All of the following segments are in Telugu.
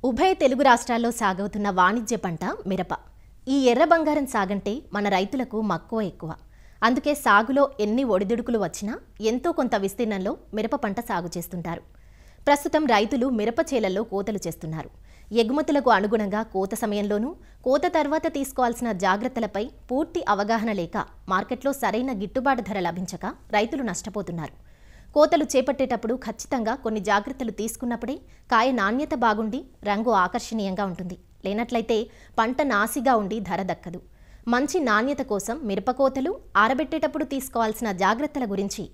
ఉభయ తెలుగు రాష్ట్రాల్లో సాగవుతున్న వాణిజ్య పంట మిరప. ఈ ఎర్ర బంగారం సాగంటే మన రైతులకు మక్కువ ఎక్కువ. అందుకే సాగులో ఎన్ని ఒడిదుడుకులు వచ్చినా ఎంతో కొంత విస్తీర్ణంలో మిరప పంట సాగు చేస్తుంటారు. ప్రస్తుతం రైతులు మిరప చేలల్లో కోతలు చేస్తున్నారు. ఎగుమతులకు అనుగుణంగా కోత సమయంలోనూ, కోత తర్వాత తీసుకోవాల్సిన జాగ్రత్తలపై పూర్తి అవగాహన లేక మార్కెట్లో సరైన గిట్టుబాటు ధర లభించక రైతులు నష్టపోతున్నారు. కోతలు చేపట్టేటప్పుడు ఖచ్చితంగా కొన్ని జాగ్రత్తలు తీసుకున్నప్పుడే కాయ నాణ్యత బాగుండి రంగు ఆకర్షణీయంగా ఉంటుంది. లేనట్లయితే పంట నాసిగా ఉండి ధర దక్కదు. మంచి నాణ్యత కోసం మిరపకోతలు, ఆరబెట్టేటప్పుడు తీసుకోవాల్సిన జాగ్రత్తల గురించి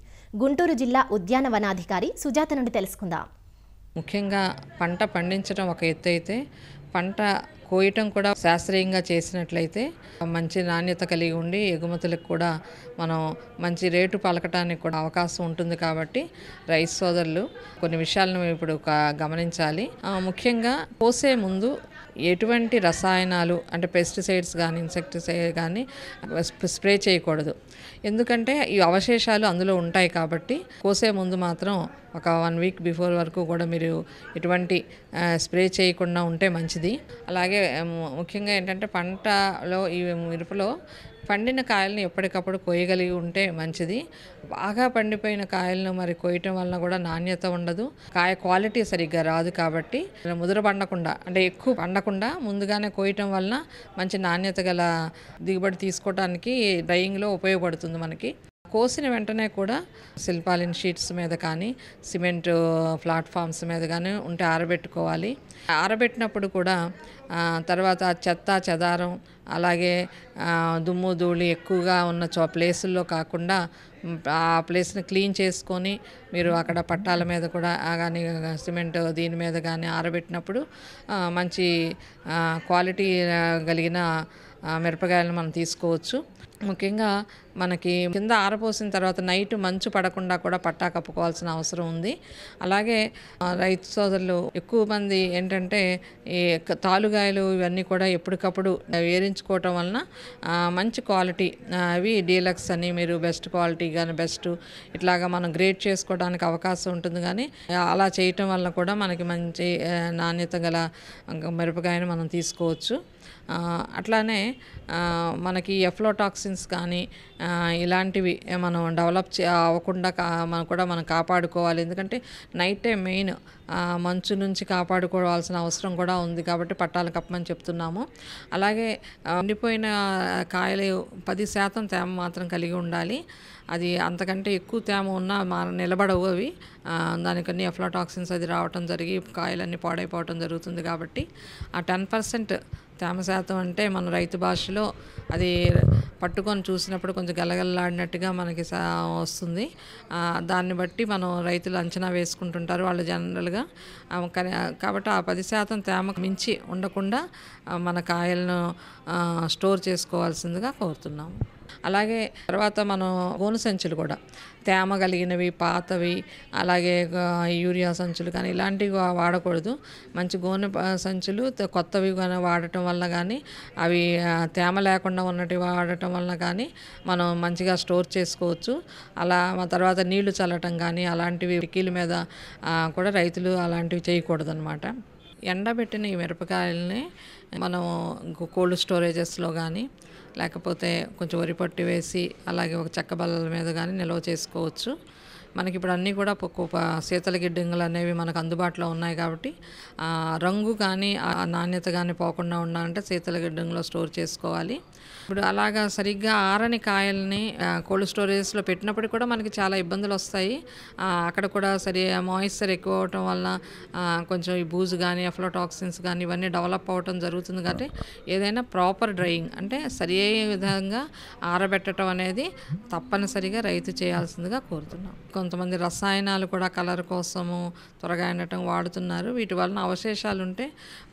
గుంటూరు జిల్లా ఉద్యానవనాధికారి సుజాత నుండి తెలుసుకుందాం. ముఖ్యంగా పంట పండించడం ఒక ఎత్తు అయితే, పంట కోయటం కూడా శాస్త్రీయంగా చేసినట్లయితే మంచి నాణ్యత కలిగి ఉండి ఎగుమతులకు కూడా మనం మంచి రేటు పలకటానికి కూడా అవకాశం ఉంటుంది. కాబట్టి రైతు సోదరులు కొన్ని విషయాలను ఇప్పుడు గమనించాలి. ముఖ్యంగా కోసే ముందు ఎటువంటి రసాయనాలు అంటే పెస్టిసైడ్స్ కానీ ఇన్సెక్టిసైడ్ కానీ స్ప్రే చేయకూడదు. ఎందుకంటే ఈ అవశేషాలు అందులో ఉంటాయి. కాబట్టి కోసే ముందు మాత్రం ఒక 1 వీక్ బిఫోర్ వరకు కూడా మీరు ఎటువంటి స్ప్రే చేయకుండా ఉంటే మంచిది. అలాగే ముఖ్యంగా ఏంటంటే పంటలో ఈ మిరపలో పండిన కాయలను ఎప్పటికప్పుడు కోయగలిగి ఉంటే మంచిది. బాగా పండిపోయిన కాయలను మరి కోయటం వలన కూడా నాణ్యత ఉండదు, కాయ క్వాలిటీ సరిగ్గా రాదు. కాబట్టి ముదుర పండకుండా అంటే ఎక్కువ పండకుండా ముందుగానే కోయటం వలన మంచి నాణ్యత గల దిగుబడి తీసుకోవడానికి డ్రైయింగ్లో ఉపయోగపడుతుంది మనకి. కోసిన వెంటనే కూడా సిల్పాలిన్ షీట్స్ మీద కానీ సిమెంట్ ప్లాట్ఫామ్స్ మీద కానీ ఉంటే ఆరబెట్టుకోవాలి. ఆరబెట్టినప్పుడు కూడా తర్వాత చెత్త చెదారం అలాగే దుమ్ము ధూళి ఎక్కువగా ఉన్న ప్లేసుల్లో కాకుండా ఆ ప్లేస్ని క్లీన్ చేసుకొని మీరు అక్కడ పట్టాల మీద కూడా కానీ సిమెంట్ దీని మీద కానీ ఆరబెట్టినప్పుడు మంచి క్వాలిటీ కలిగిన మిరపకాయలను మనం తీసుకోవచ్చు. ముఖ్యంగా మనకి కింద ఆరపోసిన తర్వాత నైట్ మంచు పడకుండా కూడా పట్టా కప్పుకోవాల్సిన అవసరం ఉంది. అలాగే రైతు సోదరులు ఎక్కువ మంది ఏంటంటే ఈ తాలుగాయలు ఇవన్నీ కూడా ఎప్పటికప్పుడు వేరించుకోవటం వలన మంచి క్వాలిటీ అవి డీలక్స్ అని మీరు బెస్ట్ క్వాలిటీ కానీ బెస్ట్ ఇట్లాగా మనం గ్రేడ్ చేసుకోవడానికి అవకాశం ఉంటుంది. కానీ అలా చేయటం వల్ల కూడా మనకి మంచి నాణ్యత గల మిరపకాయను మనం తీసుకోవచ్చు. అట్లానే మనకి ఎఫ్లోటాక్సిన్స్ కానీ ఇలాంటివి మనం డెవలప్ అవ్వకుండా మనం కాపాడుకోవాలి. ఎందుకంటే నైట్ టైం మెయిన్ మంచు నుంచి కాపాడుకోవాల్సిన అవసరం కూడా ఉంది. కాబట్టి పట్టాలు కప్పమని చెప్తున్నాము. అలాగే ఎండిపోయిన కాయలు 10% తేమ మాత్రం కలిగి ఉండాలి. అది అంతకంటే ఎక్కువ తేమ ఉన్నా నిలబడవు అవి. దానికన్నీ ఎఫ్లోటాక్సిన్స్ అది రావటం జరిగి కాయలన్నీ పాడైపోవటం జరుగుతుంది. కాబట్టి ఆ 10% తేమ శాతం అంటే మన రైతు భాషలో అది పట్టుకొని చూసినప్పుడు కొంచెం గలగలలాడినట్టుగా మనకి వస్తుంది. దాన్ని బట్టి మనం రైతులు అంచనా వేసుకుంటుంటారు వాళ్ళు జనరల్గా. కాబట్టి ఆ 10% తేమ మించి ఉండకుండా మన కాయలను స్టోర్ చేసుకోవాల్సిందిగా కోరుతున్నాము. అలాగే తర్వాత మనం గోను సంచులు కూడా తేమ కలిగినవి పాతవి అలాగే యూరియా సంచులు కానీ ఇలాంటివి వాడకూడదు. మంచి గోనె సంచులు కొత్తవి కానీ వాడటం వల్ల కానీ అవి తేమ లేకుండా ఉన్నటివి వాడటం వల్ల కానీ మనం మంచిగా స్టోర్ చేసుకోవచ్చు. అలా తర్వాత నీళ్లు చల్లటం కానీ అలాంటివి కిటికీల మీద కూడా రైతులు అలాంటివి చేయకూడదు అన్నమాట. ఎండబెట్టిన ఈ మిరపకాయలని మనం కోల్డ్ స్టోరేజెస్లో కానీ లేకపోతే కొంచెం వరిపట్టి వేసి అలాగే ఒక చెక్క బల్లల మీద కానీ నిల్వ చేసుకోవచ్చు. మనకి ఇప్పుడు అన్నీ కూడా శీతల గిడ్డంగులు అనేవి మనకు అందుబాటులో ఉన్నాయి. కాబట్టి రంగు కానీ నాణ్యత కానీ పోకుండా ఉండాలంటే శీతల గిడ్డంగులో స్టోర్ చేసుకోవాలి. ఇప్పుడు అలాగా సరిగ్గా ఆరని కాయల్ని కోల్డ్ స్టోరేజ్లో పెట్టినప్పుడు కూడా మనకి చాలా ఇబ్బందులు వస్తాయి. అక్కడ కూడా మాయిశ్చర్ ఎక్కువ అవటం వలన కొంచెం ఈ బూజు కానీ ఎఫ్లోటాక్సిన్స్ కానీ ఇవన్నీ డెవలప్ అవ్వటం జరుగుతుంది. కాబట్టి ఏదైనా ప్రాపర్ డ్రైయింగ్ అంటే సరి అయ్యే విధంగా ఆరబెట్టడం అనేది తప్పనిసరిగా రైతు చేయాల్సిందిగా కోరుతున్నాం. కొంతమంది రసాయనాలు కూడా కలర్ కోసము త్వరగా ఎండటం వాడుతున్నారు. వీటి వలన అవశేషాలు ఉంటే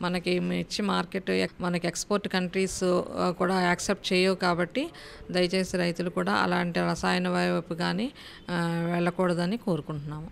మనకి మిర్చి మార్కెట్ మనకి ఎక్స్పోర్ట్ కంట్రీస్ కూడా యాక్సెప్ట్ చేయవు. కాబట్టి దయచేసి రైతులు కూడా అలాంటి రసాయన వైపు కానీ వెళ్ళకూడదని కోరుకుంటున్నాము.